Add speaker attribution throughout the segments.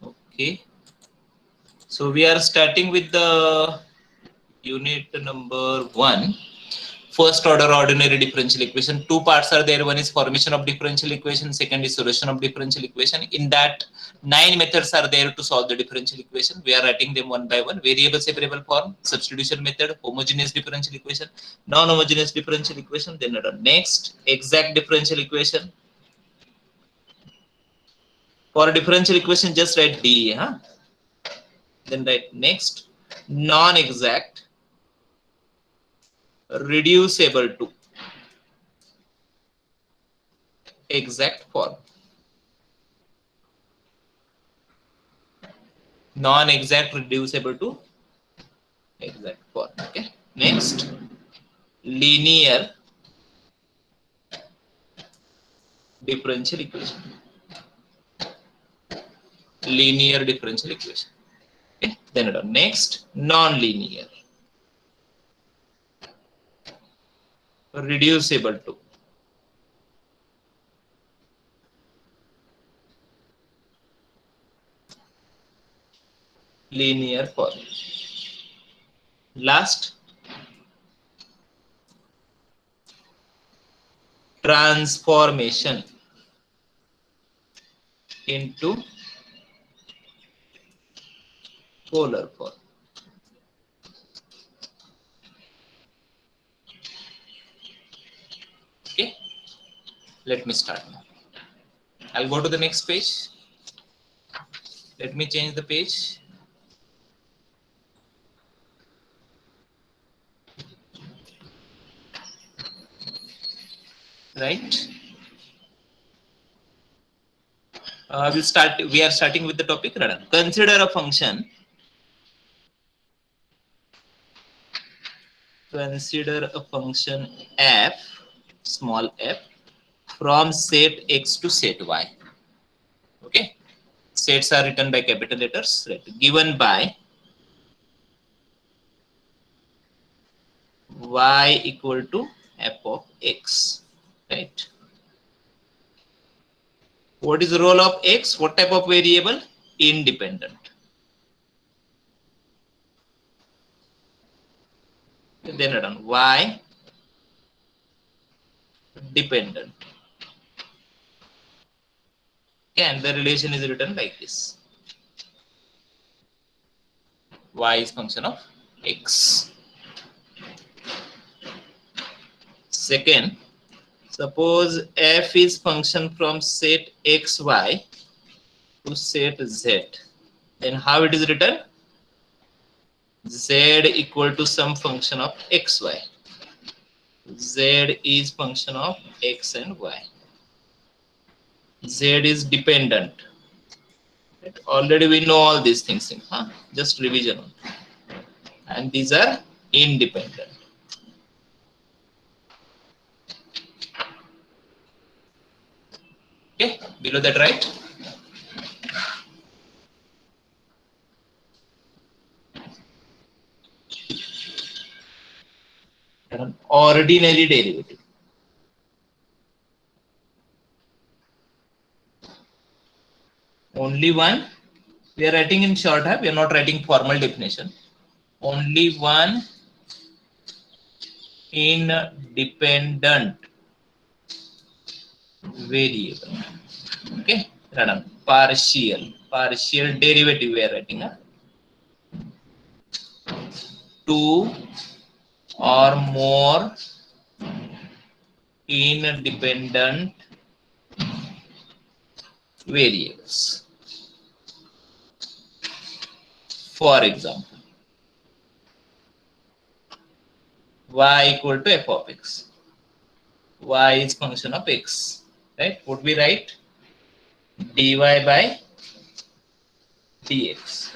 Speaker 1: Okay. So we are starting with the unit number 1. First order ordinary differential equation. Two parts are there. One is formation of differential equation. Second is solution of differential equation. In that, 9 methods are there to solve the differential equation. We are writing them one by one. Variable separable form, substitution method, homogeneous differential equation, non-homogeneous differential equation. Then next, exact differential equation. For a differential equation, just write D. Then write next, non-exact, reducible to exact form. Non-exact, reducible to exact form. Okay. Next, linear differential equation. Linear differential equation. Okay. Then next, non-linear, reducible to linear form. Last, transformation into polar form. Okay. Let me start now. I'll go to the next page. Let me change the page. Right. We are starting with the topic. Consider a function. Consider a function f, small f, from set x to set y. Okay. Sets are written by capital letters. Right. Given by y equal to f of x. Right. What is the role of x? What type of variable? Independent. Then y dependent. And the relation is written like this. Y is function of x. Second, suppose f is function from set xy to set z. Then how it is written? Z equal to some function of xy. Z is function of x and y. Z is dependent. Right? Already we know all these things. Just revision. And these are independent. Okay, below that, right? An ordinary derivative. Only one. We are writing in shorthand. We are not writing formal definition. Only one independent variable. Okay, partial derivative we are writing. Two or more independent variables. For example, y equal to f of x. Y is function of x. Right? Would we write dy by dx.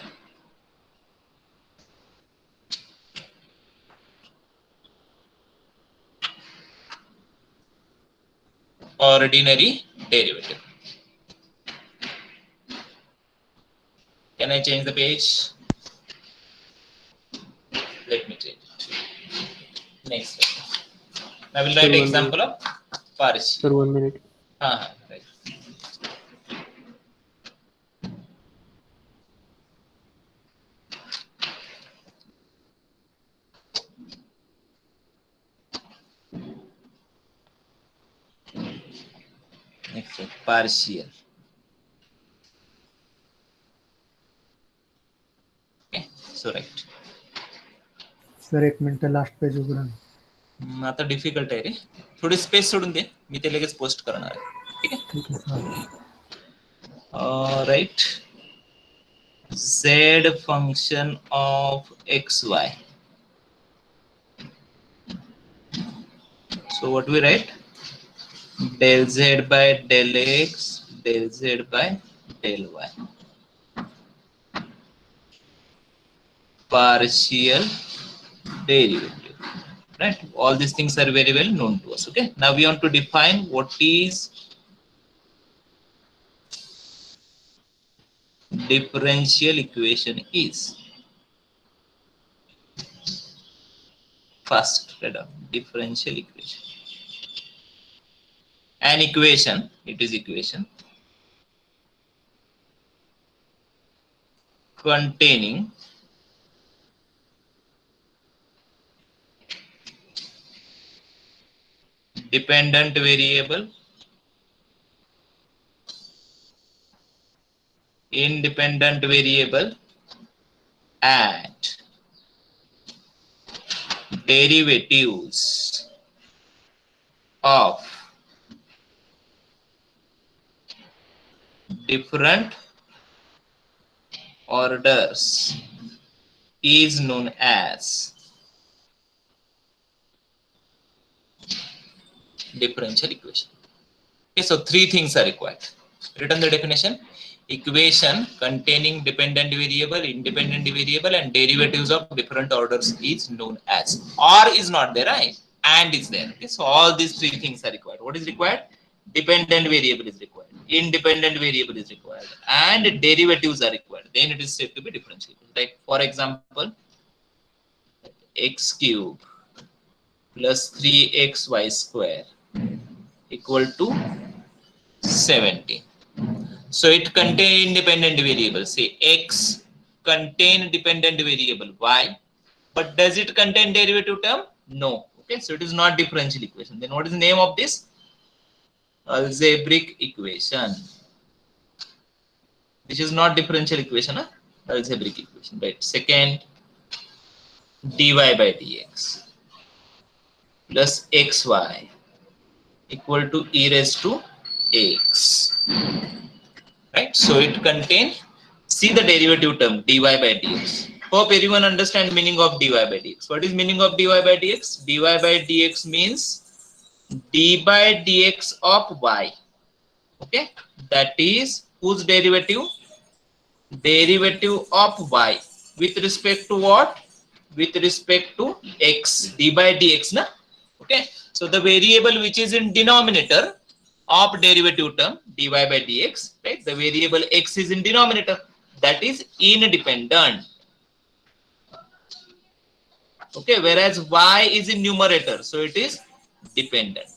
Speaker 1: Ordinary derivative. Can I change the page? Let me change it. Next. I will write example of partial.
Speaker 2: Sir, 1 minute.
Speaker 1: Right. Next one, partial. Okay, so right.
Speaker 2: Sir एक minute last page उघडा.
Speaker 1: आता difficult आहे रे, थोडी space सोडून दे, मी ते लगेच post करणार आहे. ठीक आहे.
Speaker 2: ठीक आहे sir.
Speaker 1: Right. Z function of xy. So what we write? Del z by del x, del z by del y. Partial derivative. Right? All these things are very well known to us. Okay. Now we want to define what is differential equation is. First, write down differential equation. An equation, it is equation containing dependent variable, independent variable, and derivatives of different orders is known as differential equation. Okay, so three things are required. Written the definition: equation containing dependent variable, independent variable, and derivatives of different orders is known as. Or is not there, right? And is there. Okay, so all these three things are required. What is required? Dependent variable is required, independent variable is required, and derivatives are required. Then it is said to be differential. Like for example, x cube plus 3xy square equal to 70. So it contain independent variable. Say x contain dependent variable y, but does it contain derivative term? No. Okay, so it is not differential equation. Then what is the name of this? Algebraic equation. This is not differential equation, huh? Algebraic equation, right? Second, dy by dx plus xy equal to e raised to x. Right? So it contains, see the derivative term dy by dx. Hope everyone understand meaning of dy by dx. What is meaning of dy by dx? Dy by dx means d by dx of y. Okay, that is whose derivative? Derivative of y with respect to what? With respect to x. D by dx, na? Okay, so the variable which is in denominator of derivative term dy by dx, right? The variable x is in denominator, that is independent. Okay, whereas y is in numerator, so it is dependent.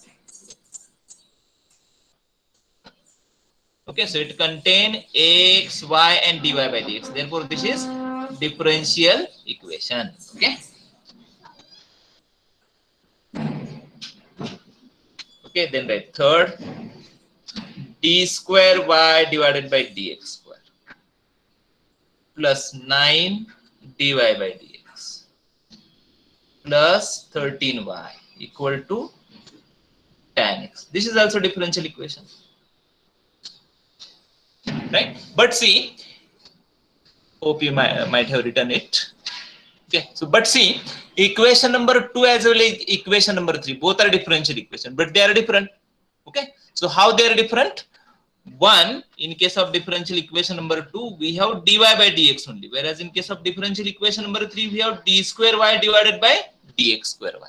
Speaker 1: Okay, so it contain x, y, and dy by dx. Therefore, this is differential equation. Okay. Okay, then right. Third, d square y divided by dx square plus 9 dy by dx plus 13y equal to tan x. This is also differential equation. Right? But see, hope you might have written it. Okay, so but see, equation number 2 as well as equation number 3, both are differential equation, but they are different. Okay, so how they are different? One, in case of differential equation number 2, we have dy by dx only, whereas in case of differential equation number 3, we have d square y divided by dx square y.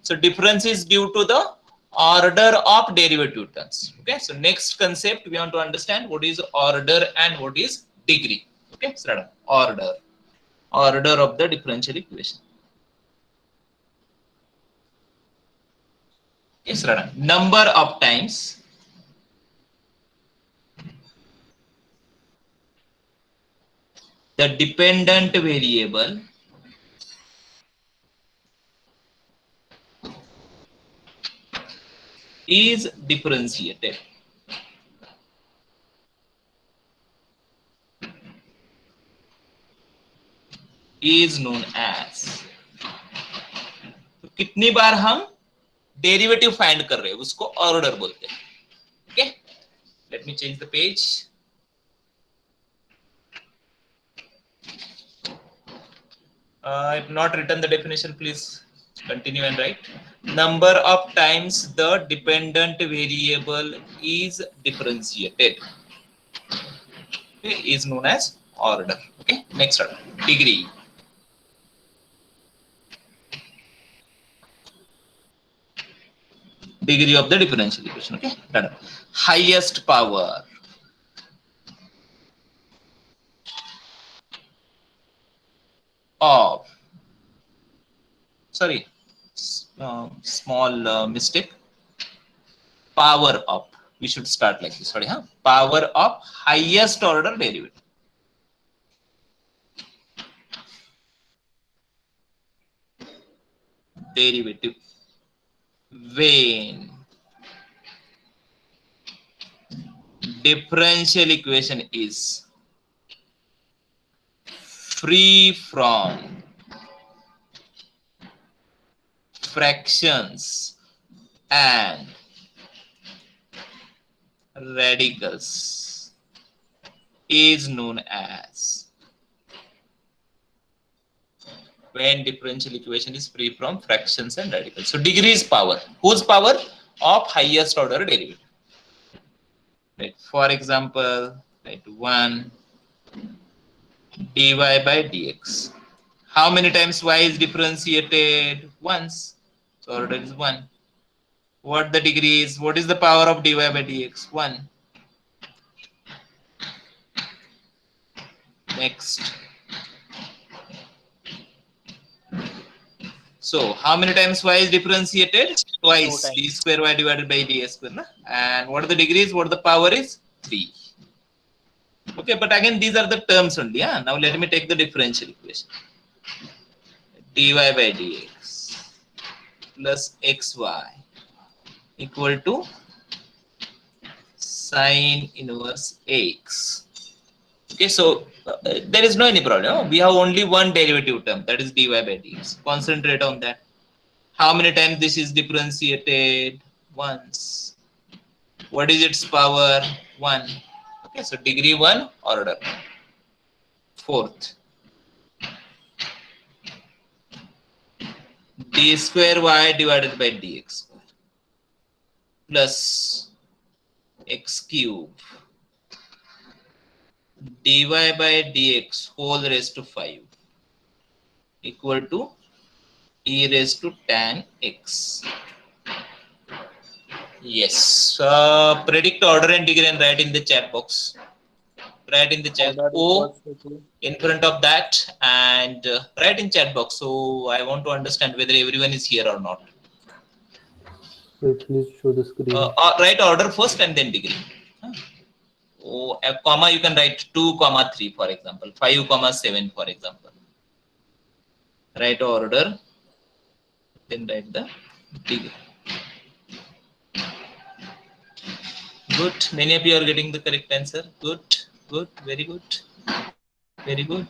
Speaker 1: So difference is due to the order of derivative terms. Okay, so next concept we want to understand what is order and what is degree. Okay, so order of the differential equation. Yes, Rana. Number of times the dependent variable is differentiated. is known as. तो कितनी बार हम derivative find कर रहे हैं उसको order बोलते हैं. Okay, let me change the page. If not written the definition, please continue and write. Number of times the dependent variable is differentiated, okay, is known as order. Okay, next order. Degree. Degree of the differential equation. Okay, done. Highest power of, sorry, small mistake. Power of, we should start like this. Sorry, huh? Power of highest order derivative. Derivative when differential equation is free from fractions and radicals is known as, when differential equation is free from fractions and radicals. So degree is power. Whose power? Of highest order derivative. Right. For example, right, 1 dy by dx. How many times y is differentiated? Once. So order is 1. What the degree is? What is the power of dy by dx? 1. Next. So how many times y is differentiated? Twice. D square y divided by d square. Na? And what are the degrees? What the power is? 3. Okay, but again these are the terms only. Yeah? Now let me take the differential equation. Dy by dx plus xy equal to sine inverse x. Okay, so there is no any problem. We have only one derivative term, that is dy by dx. Concentrate on that. How many times this is differentiated? Once. What is its power? 1. Okay, so degree 1, order. Fourth. D square y divided by dx square plus x cube dy by dx whole raised to 5 equal to e raised to tan x. Yes. Predict order and degree and write in the chat box. Write in the chat O in front of that and write in chat box. So I want to understand whether everyone is here or not.
Speaker 3: Please show the screen.
Speaker 1: Write order first and then degree. Oh, a comma you can write 2, 3 for example, 5, 7 for example. Write order, then write the degree. Good. Many of you are getting the correct answer. Good. Good. Very good. Very good.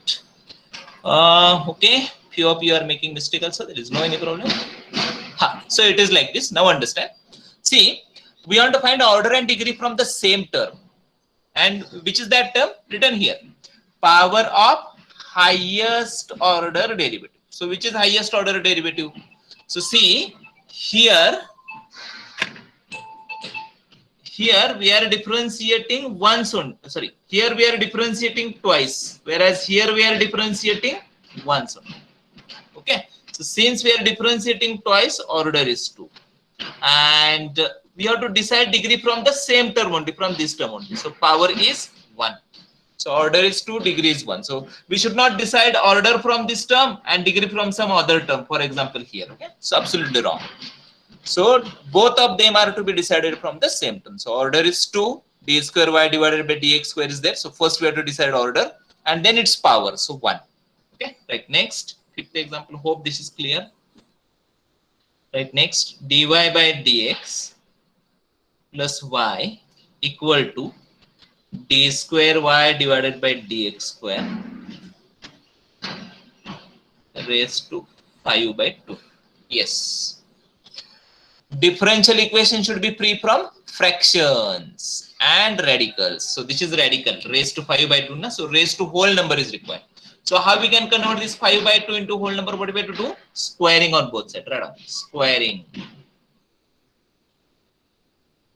Speaker 1: Okay. Few of you are making mistake also. There is no any problem. So it is like this. Now understand. See, we want to find order and degree from the same term. And which is that term? Written here. Power of highest order derivative. So which is highest order derivative? So see, here we are differentiating once only. Sorry, here we are differentiating twice, whereas here we are differentiating once only. Okay, so since we are differentiating twice, order is 2, and we have to decide degree from the same term only, from this term only. So power is 1. So order is 2, degree is 1. So we should not decide order from this term and degree from some other term. For example, here. Okay, so absolutely wrong. So both of them are to be decided from the same term. So order is 2, d square y divided by dx square is there. So first we have to decide order and then its power. So 1. Okay, right. Next, fifth example. Hope this is clear. Right. Next, dy by dx plus y equal to d square y divided by dx square raised to 5/2. Yes. Differential equation should be free from fractions and radicals. So this is radical, raised to 5/2. Na? So raised to whole number is required. So how we can convert this 5/2 into whole number? What we have to do? Squaring on both sides. Right? Squaring.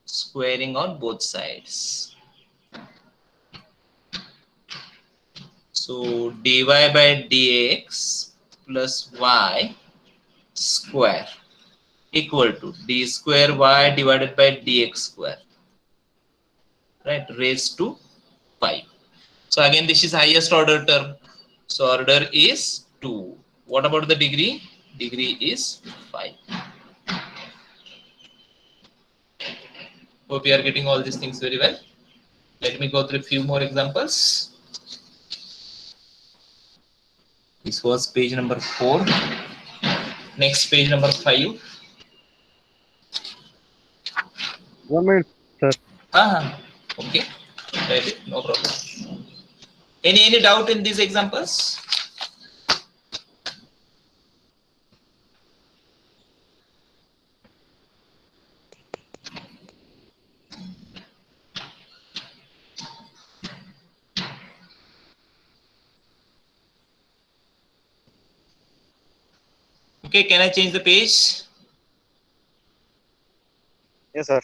Speaker 1: Squaring on both sides. So dy by dx plus y square equal to d square y divided by dx square, right, raised to 5. So again, this is highest order term. So order is 2. What about the degree? Degree is 5. Hope you are getting all these things very well. Let me go through a few more examples. This was page number 4. Next, page number 5.
Speaker 3: 1 minute, sir.
Speaker 1: Okay. Right. No problem. Any doubt in these examples? Okay, can I change the page?
Speaker 3: Yes, sir.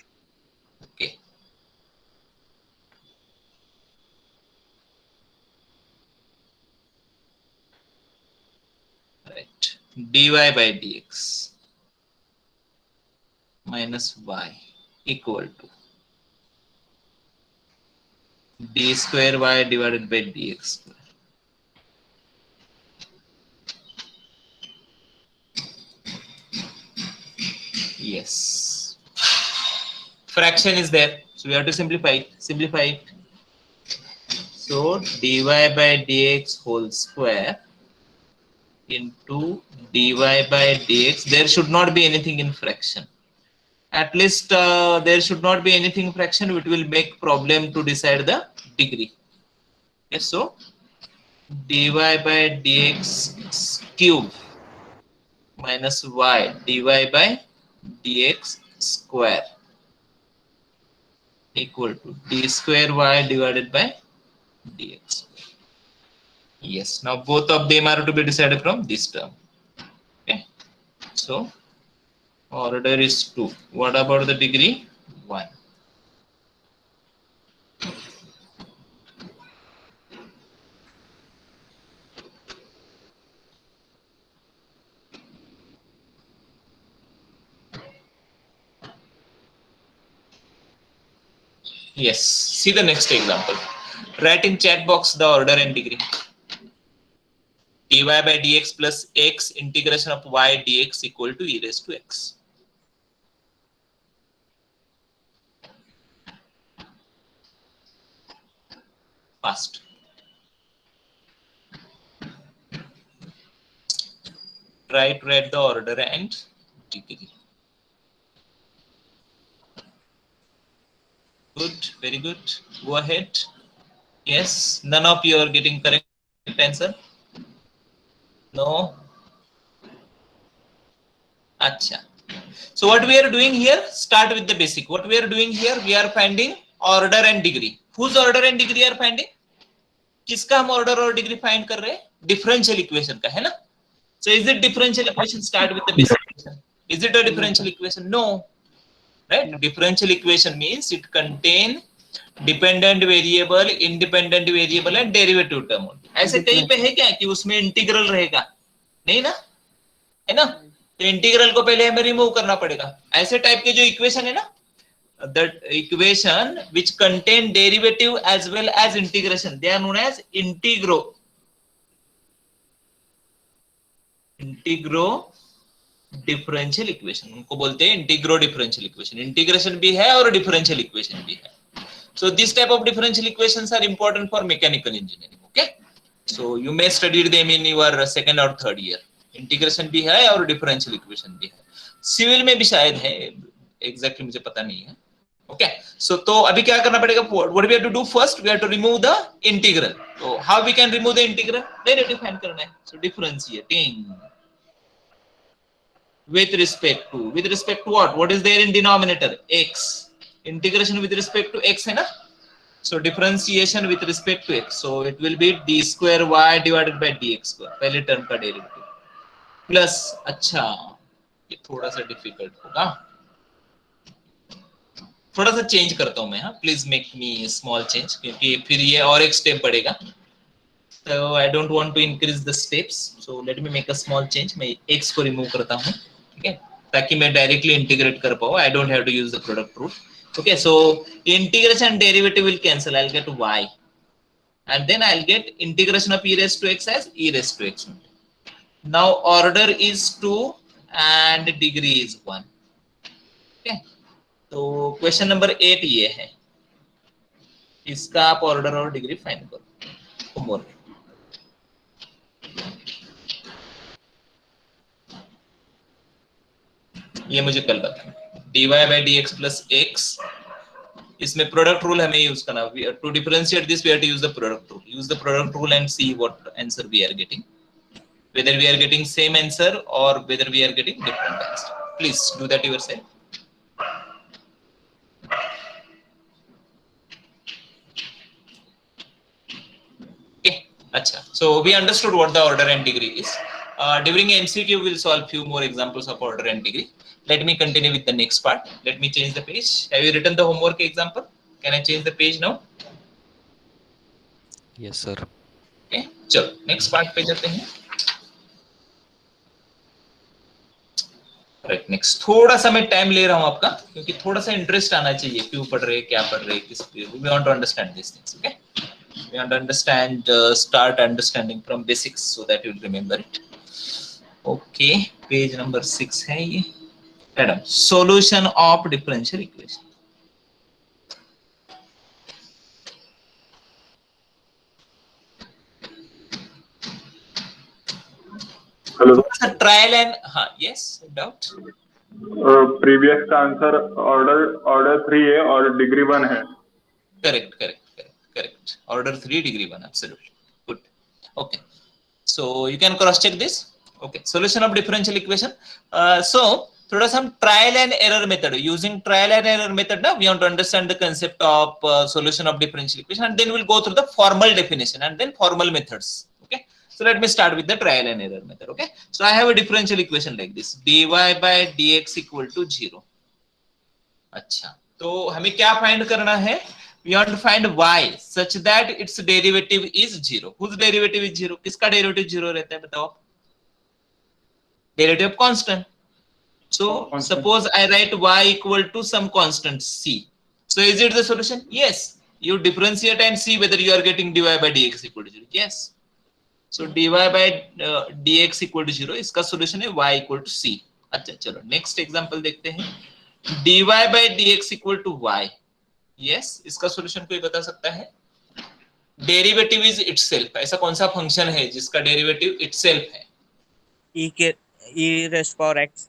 Speaker 1: Okay. Right. dy by dx minus y equal to d square y divided by dx square. Yes. Fraction is there, so we have to simplify it. Simplify it. So dy by dx whole square into dy by dx. There should not be anything in fraction. At least there should not be anything in fraction which will make problem to decide the degree. Yes, so dy by dx cube minus y dy by dx square equal to d square y divided by dx. Yes, now both of them are to be decided from this term. Okay, so order is 2. What about the degree? 1. Yes, see the next example. Write in chat box the order and degree. Dy by dx plus x integration of y dx equal to e raised to x. Fast. Try to write the order and degree. Good, very good. Go ahead. Yes, none of you are getting correct answer. No. Acha. So what we are doing here? Start with the basic. What we are doing here? We are finding order and degree. Whose order and degree are finding? किसका हम order और degree find कर रहे हैं? Differential equation का है ना? So is it differential equation? Start with the basic equation. Is it a differential equation? No. Right? Differential equation means it contain dependent variable, independent variable and derivative term. ऐसे कहीं पे है क्या कि उसमें इंटीग्रल रहेगा? नहीं ना? है ना? तो इंटीग्रल को पहले हमें रिमूव करना पड़ेगा. ऐसे टाइप के जो इक्वेशन है ना, that equation which contain derivative as well as integration, they are known as integro differential equation. उनको बोलते हैं इंटीग्रो डिफरेंशियल इक्वेशन. इंटीग्रेशन भी है और डिफरेंशियल इक्वेशन भी है. So this type of differential equations are important for mechanical engineering. Okay, so you may study them in your second or third year. Integration भी है और डिफरेंशियल इक्वेशन भी है. सिविल में भी शायद है, एग्जैक्टली मुझे पता नहीं है. ओके सो तो अभी क्या करना पड़ेगा, what we have to do first, we have to remove the integral. तो how we can remove the integral, derivative find करना है. So differentiating with respect to what is there in denominator, x. Integration with respect to x है ना, so differentiation with respect to x, so it will be d square y divided by dx square, पहले term का derivative plus. अच्छा ये थोड़ा सा difficult होगा, थोड़ा सा चेंज करता हूं मैं. हाँ please make me small change, क्योंकि फिर ये और एक स्टेप बढ़ेगा. So I don't want to increase the steps, so let me make a small change. मैं x को रिमूव करता हूँ, ठीक है, ताकि मैं डायरेक्टली इंटीग्रेट कर पाऊँ. I don't have to use the product rule. Okay, so integration derivative will cancel. I'll get y, and then I'll get integration of e raised to x as e raised to x. Now order is 2 and degree is 1. Okay, तो question number 8 ये है, इसका आप order और degree find करो. Homework ये मुझे कल बताना. dy by dx plus x, इसमें प्रोडक्ट रूल हमें यूज करना. To differentiate this we have to use the product rule. Use the product rule and see what answer we are getting, whether we are getting same answer or whether we are getting different answer. Please do that yourself. Okay, acha, so we understood what the order and degree is. During MCQ we will solve few more examples of order and degree. Let me continue with the next part. Let me change the page. Have you written the homework example? Can I change the page now?
Speaker 4: Yes sir.
Speaker 1: Okay, चलो next part पे जाते हैं. Right next. थोड़ा सा मैं time ले रहा हूं आपका, क्योंकि थोड़ा सा इंटरेस्ट आना चाहिए, क्यों पढ़ रहे, क्या पढ़ रहे, किस पे. We want to understand this things. Okay, we want to understand, start understanding from basics so that you will remember it. Okay, page number 6 है ये. Madam, solution of differential equation.
Speaker 5: Hello
Speaker 1: trial and, हाँ yes doubt.
Speaker 5: Previous का answer order 3 है और degree 1 है.
Speaker 1: Correct. Order 3, degree 1. Absolutely. Good. Okay. So you can cross check this. Okay. Solution of differential equation. So थोड़ा सा हम trial and error method, using trial and error method ना, we want to understand the concept of solution of differential equation, and then we'll go through the formal definition and then formal methods. Okay. So let me start with the trial and error method. Okay. So I have a differential equation like this, dy by dx equal to 0. अच्छा, तो हमें क्या find करना है? We want to find y such that its derivative is 0. Whose derivative is 0? किसका derivative 0 रहता है बताओ? Derivative of constant. So suppose I write y equal to some constant c. So is it the solution? Yes. You differentiate and see whether you are getting dy by dx equal to 0. Yes. So dy by dx equal to 0, इसका solution है y equal to c. अच्छा चलो next example देखते हैं. dy by dx equal to y. Yes, इसका solution कोई बता सकता है? Derivative is itself. ऐसा कौन सा फंक्शन है जिसका डेरिवेटिव itself है?
Speaker 6: e raised to power x.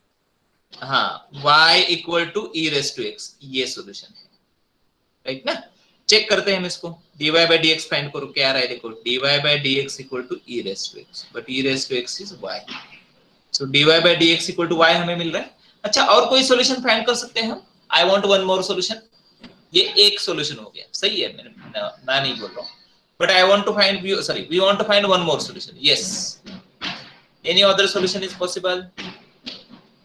Speaker 1: हाँ, y equal to e raised to x, ये solution है, राइट ना? चेक करते हैं हम इसको. dy by dx फाइंड करो, क्या आ रहा है देखो. dy by dx equal to e raised to x, but e raised to x is y. So dy by dx equal to y हमें मिल रहा है. अच्छा, और कोई solution फाइंड कर सकते हैं हम? I want one more solution. ये एक solution हो गया, सही है, मैंने ना नहीं बोल रहा हूँ. But I want to find, we want to find one more solution. Yes. Any other solution is possible?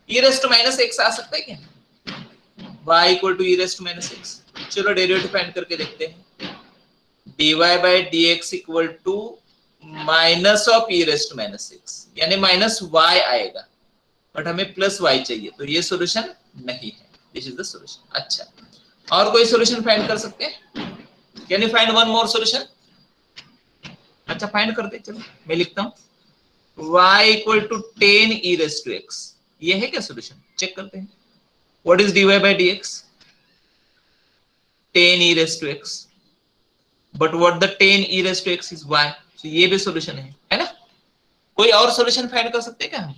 Speaker 1: E raised to minus x आ सकता है क्या? y equal to e raised to minus x. चलो derivative find करके देखते हैं. dy by dx equal to minus of e raised to minus x, यानी minus y आएगा, but हमें प्लस y चाहिए, तो ये सॉल्यूशन नहीं है. This is the solution. अच्छा, और कोई सॉल्यूशन फाइंड कर सकते हैं? Can you find one more solution? अच्छा फाइंड करते, चलो मैं लिखता हूँ. y equal to 10 e raised to x, ये है क्या सॉल्यूशन? चेक करते हैं. What is dy by dx? 10 e raised to x, but what the 10 e raised to x is y. So ये भी सॉल्यूशन है ना? कोई और सॉल्यूशन फाइंड कर सकते हैं क्या हम?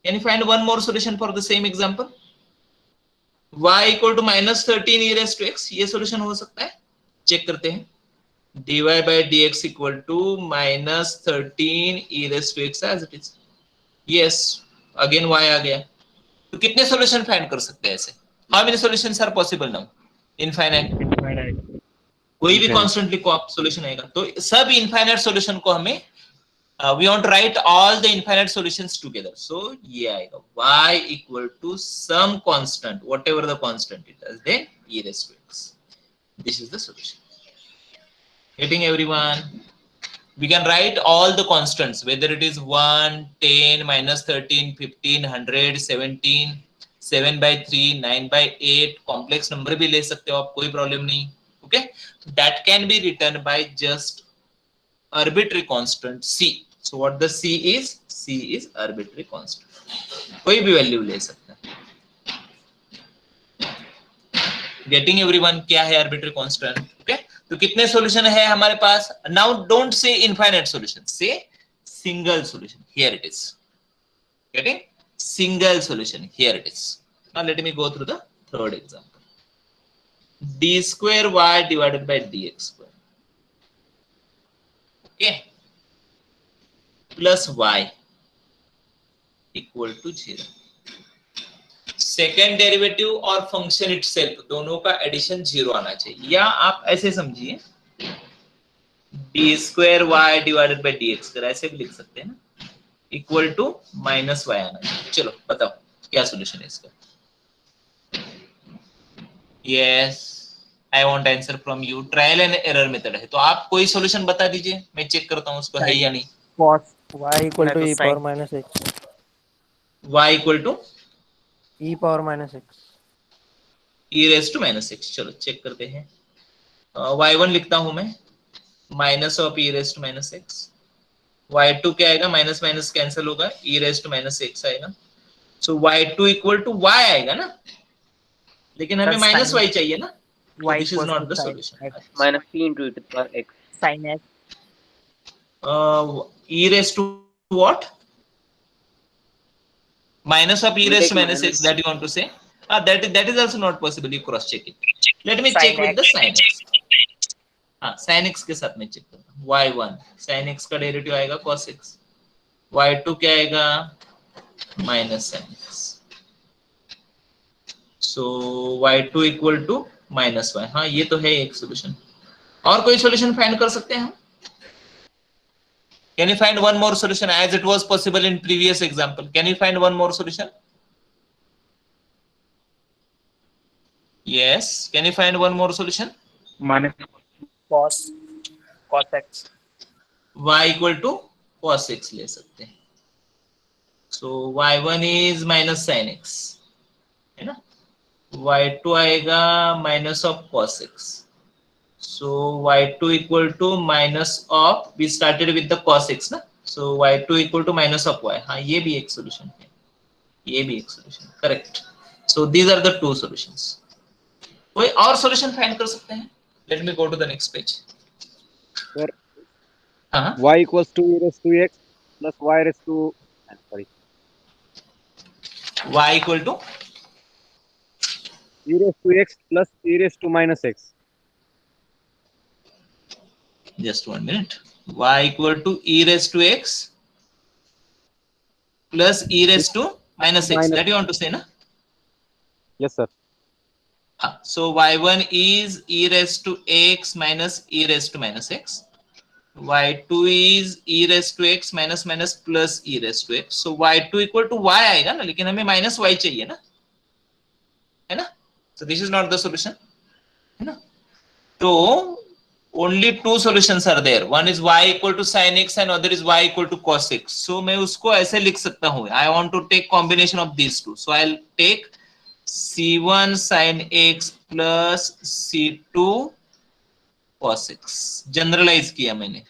Speaker 1: Can you find one more solution for the same example? y equal to -13 e raise to x, ये सोल्यूशन हो सकता है, चेक करते हैं। dy by dx equal to -13 e raise to x as it is. Yes, again y आ गया। तो कितने सॉल्यूशन फाइंड कर सकते हैं ऐसे? How many solutions are possible now? Infinite. कोई भी कांस्टेंट लिखो आप, सॉल्यूशन आएगा। तो सब इनफाइनाइट सॉल्यूशन को हमें we want to write all the infinite solutions together, so ये आएगा y equal to some constant, whatever the constant it is, then e raised to x. This is the solution. Getting everyone? We can write all the constants, whether it is 1, 10, -13, 15, 100, 17, 7/3, 9/8, complex number भी ले सकते हो आप, कोई problem नहीं। Okay, that can be written by just arbitrary constant c. So what the c is arbitrary constant, कोई भी value ले सकते हैं। Getting everyone? क्या है arbitrary constant? Okay, तो कितने सॉल्यूशन है हमारे पास? Now don't say infinite solution, say single solution. Here it is. Getting? Single solution, here it is. Now let me go through the third example. d square y divided by dx square, okay, plus y equal to 0. Second derivative और function itself दोनों का addition 0 आना चाहिए, या आप ऐसे समझिए D square Y divided by D X, ऐसे भी लिख सकते हैं ना, इक्वल टू माइनस वाई आना चाहिए। चलो बताओ क्या सोल्यूशन है इसका? Yes, I want answer from you. Trial and error method है, तो आप कोई सॉल्यूशन बता दीजिए, मैं चेक करता हूँ उसको है या नहीं।
Speaker 6: cos
Speaker 2: y equal to e power minus x.
Speaker 1: y equal to
Speaker 2: e power minus x.
Speaker 1: e raise to minus x. चलो चेक करते हैं। y1 लिखता हूं मैं, minus of e raise to minus x. y2 क्या आएगा? माइनस माइनस कैंसिल होगा, e raise to minus x आएगा। So y2 equal to y आएगा ना, लेकिन हमें माइनस y चाहिए ना, this is not the solution.
Speaker 4: minus p into e to the power x.
Speaker 6: sin x.
Speaker 1: e raised to what? Minus of e raised to minus x, that you want to say? That is also not possible. You cross check it. Let me check with the sin x. हाँ, sin x के साथ में check करता हूँ। y1 sin x का derivative आएगा cos x, y2 क्या आएगा? Minus sin x. So y2 equal to minus y। हाँ, ये तो है एक सोल्यूशन। और कोई सोल्यूशन फाइंड कर सकते हैं हम? Can you find one more solution as it was possible in previous example? Can you find one more solution? Yes, can you find one more solution?
Speaker 6: cos x.
Speaker 1: Y equal to cos x ले सकते हैं। So y1 is minus sin x, है ना? y2 आएगा minus of cos x. So y2 equal to minus of, we started with the cos x ना, so y2 equal to minus of y। हाँ, ये भी एक solution है, ये भी एक solution, correct. So these are the two solutions. कोई और solution find कर सकते हैं? Let me go to the next page.
Speaker 3: Sir,
Speaker 1: हाँ,
Speaker 3: y equals to e raised to x plus y raised to
Speaker 1: y equal to
Speaker 3: e raised to x plus e raised to minus x.
Speaker 1: just 1 minute. Y equal to e raised to x plus e raised to minus x. That you want to say, na?
Speaker 3: Yes, sir.
Speaker 1: So y1 is e raised to x minus e raised to minus x. y2 is e raised to x minus minus plus e raised to x. So y2 equal to y आएगा ना, लेकिन हमें minus y चाहिए ना, है ना? So this is not the solution, है ना? तो only two solutions are there. One is y equal to sin x and other is y equal to cos x. So मैं उसको ऐसे लिख सकता हूँ, I want to take combination of these two. So I'll take c1 sin x plus c2 cos x. Generalize किया मैंने,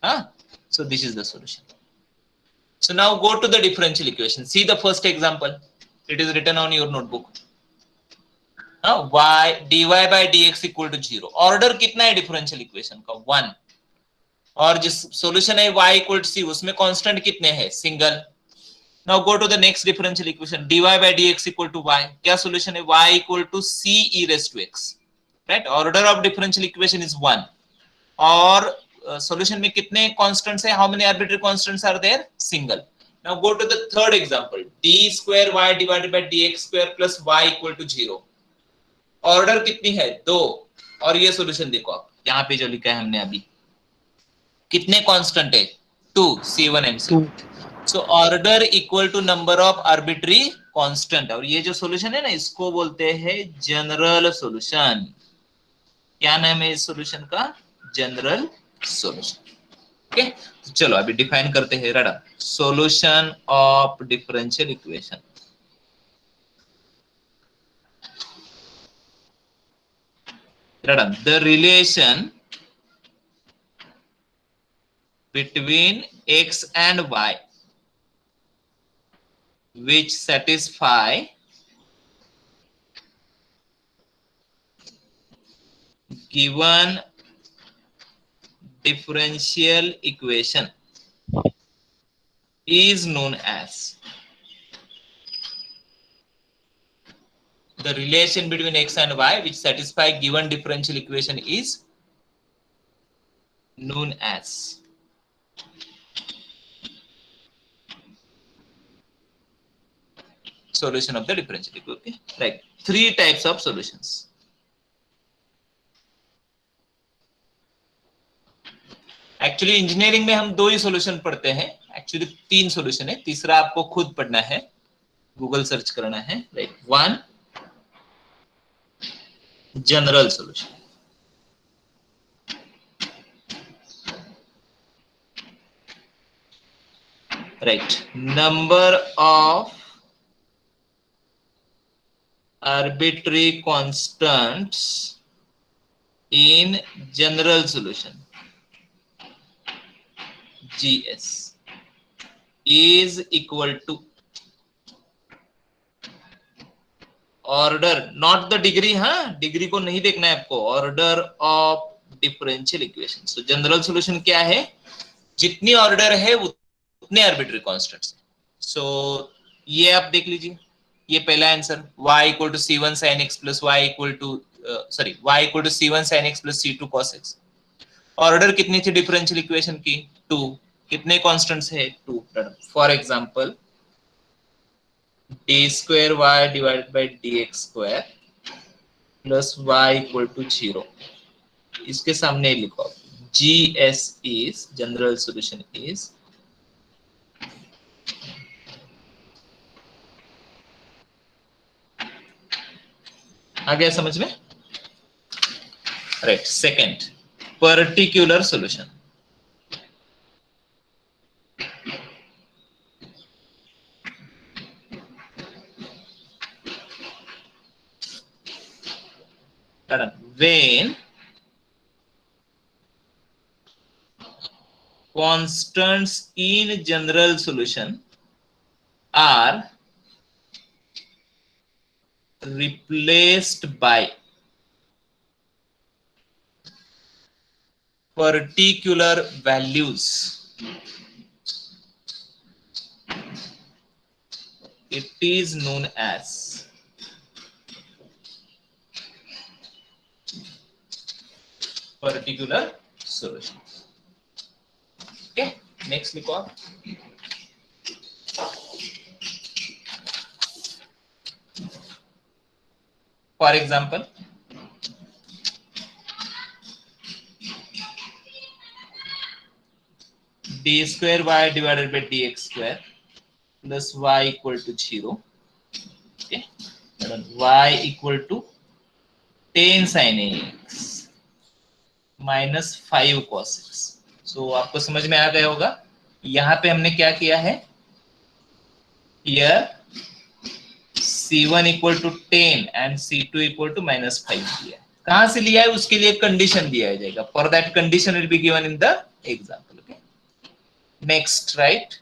Speaker 1: हाँ? So this is the solution. So now go to the differential equation. See the first example. It is written on your notebook. y dy by dx equal to 0। Order कितना है differential equation का? 1। और जिस solution है y equal to c, उसमें constant कितने हैं? Single. Now go to the next differential equation. dy by dx equal to y. क्या solution है? y equal to c e raised to x. Right? Order of differential equation is 1. और solution में कितने constants है? How many arbitrary constants are there? Single. Now go to the third example. d square y divided by dx square plus y equal to 0. Order कितनी है? 2. और ये solution देखो आप. यहाँ पे जो लिखा है हमने अभी. कितने constant है? 2, c1 and c2. So order equal to number of arbitrary constant. और ये जो solution है ना, इसको बोलते हैं general solution. क्या नाम है इस solution का? General solution. Okay? तो चलो अभी define करते हैं. रड़ा solution of differential equation. रड़ा the relation between x and y which satisfy given differential equation is known as. The relation between x and y which satisfy given differential equation is known as. Solution of the differential equation. Okay? Right. 3 types of solutions. Actually engineering में हम 2 ही solution पढ़ते हैं. Actually 3 solution है. तीसरा आपको खुद पढ़ना है. Google search करना है. Right. 1 general solution. Right. Number of arbitrary constants in general solution GS is equal to order, not the degree. हाँ, degree को नहीं देखना है आपको. Order of differential equation. So general solution क्या है? जितनी order है उतने arbitrary constants. So ये आप देख लीजिए. ये पहला answer y equal to c1 sin x plus y equal to y equal to c1 sin x plus c2 cos x. Order कितनी थी डिफरेंशियल इक्वेशन की? 2. कितने कांस्टेंट्स है? 2. For example d square y divided by dx square plus y equal to 0. इसके सामने लिखो GS is general solution is आ गया समझ में? Right. Second particular solution. when constants in general solution are replaced by particular values, it is known as particular solution. Okay, next लिखो आप. For example, d square y divided by dx square plus y equal to 0. Okay, y equal to 10 sin x minus 5 cos x. So आपको समझ में आ गया होगा. यहाँ पे हमने क्या किया है? Here c1 equal to 10 and c2 equal to minus 5 दिया है. कहाँ से लिया है? उसके लिए कंडीशन दिया जाएगा. For that condition will be given in the example. Okay. Next, right?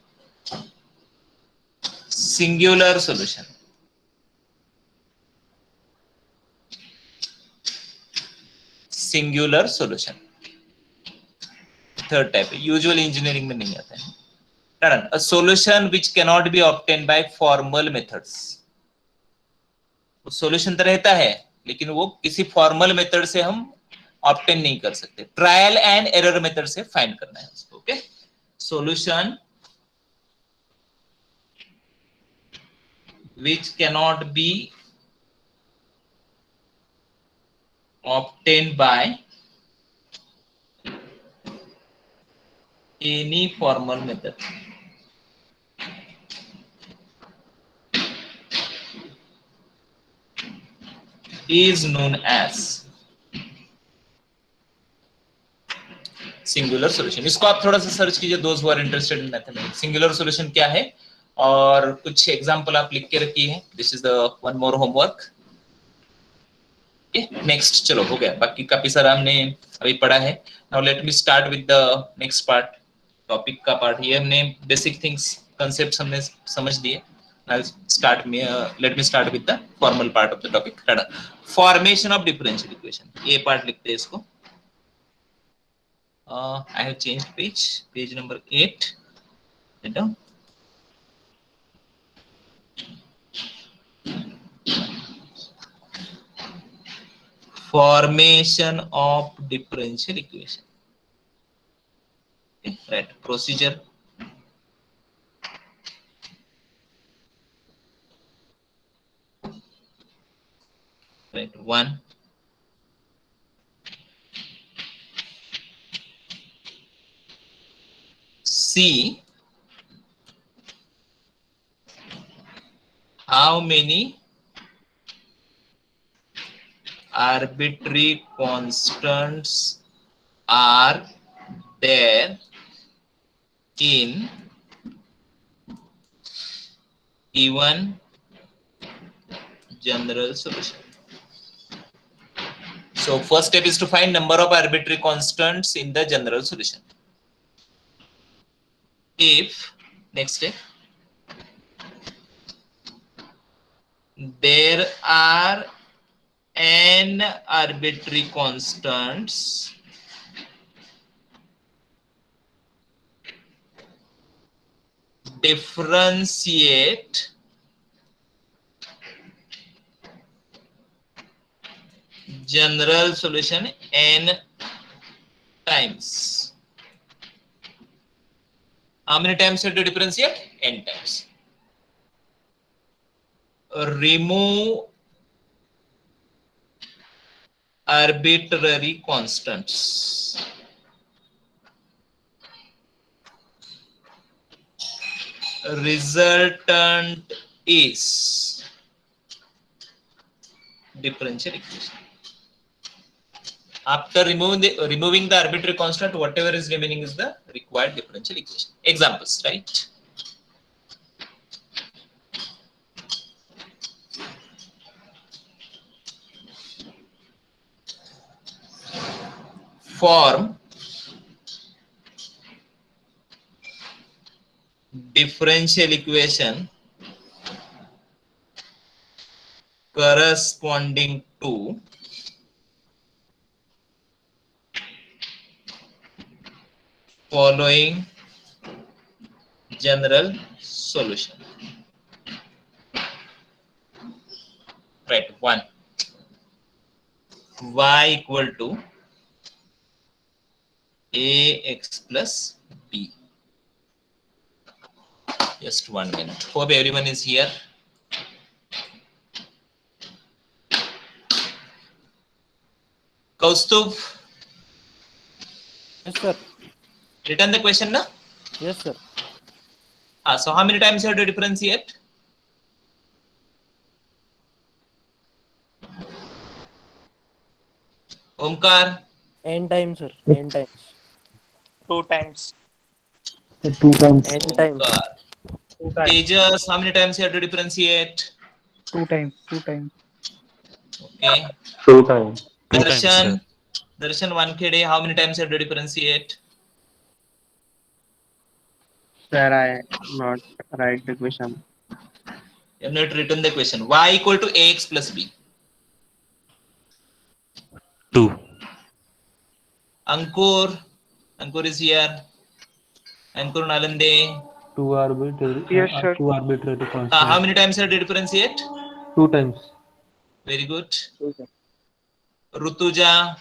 Speaker 1: Singular solution. Singular solution. Third type. Usually engineering में नहीं आता है. Done. A solution which cannot be obtained by formal methods. Solution तो रहता है लेकिन वो किसी फॉर्मल मेथड से हम ऑब्टेन नहीं कर सकते, ट्रायल एंड एरर मेथड से फाइंड करना है उसको. Okay, solution which cannot be obtained by any formal method is known as singular solution. इसको आप थोड़ा सा सर्च कीजिए, those who are interested in mathematics. Singular solution क्या है और कुछ एग्जांपल आप लिख के रखिए हैं. This is the one more homework. Next, चलो हो गया, बाकी काफी सारा हमने अभी पढ़ा है. Now let me start with the next part, topic का पार्ट. ये हमने बेसिक थिंग्स, कंसेप्ट्स हमने समझ लिए. नाउ स्टार्ट में let me start with the formal part of the topic. Formation of differential equation, ये पार्ट लिखते हैं इसको. I have changed page number 8. Write down. Formation of differential equation. Okay, right. Procedure. Right. 1. See how many arbitrary constants are there in given general solution. So first step is to find number of arbitrary constants in the general solution. If, next step, there are n arbitrary constants differentiate general solution n times. How many times you have to differentiate? N times. Remove arbitrary constants. Resultant is differential equation. After removing the arbitrary constant, whatever is remaining is the required differential equation. Examples, right? Form differential equation corresponding to following general solution. Right, 1. Y equal to ax plus b. Just 1 minute. Hope everyone is here. Kaustubh,
Speaker 2: Yes, sir.
Speaker 1: written the question, na?
Speaker 2: Yes, sir.
Speaker 1: So how many times you have to differentiate? Omkar,
Speaker 2: N times, sir. N times.
Speaker 6: 2 times.
Speaker 7: 2 times.
Speaker 2: N times.
Speaker 1: Omkar.
Speaker 6: 2 times.
Speaker 1: Tejas, how many times you have to differentiate?
Speaker 6: 2 times. 2 times.
Speaker 1: Okay.
Speaker 7: 2 times.
Speaker 1: Darshan, Darshan Wankhede, how many times you have to differentiate?
Speaker 8: Sir, I not write the question.
Speaker 1: You have not written the question. Y equal to ax plus b.
Speaker 7: 2.
Speaker 1: Ankur is here. Ankur Nalande,
Speaker 7: Two arbitrary.
Speaker 6: Yes, sir.
Speaker 7: Two arbitrary
Speaker 1: How
Speaker 7: constants.
Speaker 1: many times are they differentiate?
Speaker 7: 2 times.
Speaker 1: Very good.
Speaker 3: Two times.
Speaker 1: Rutuja,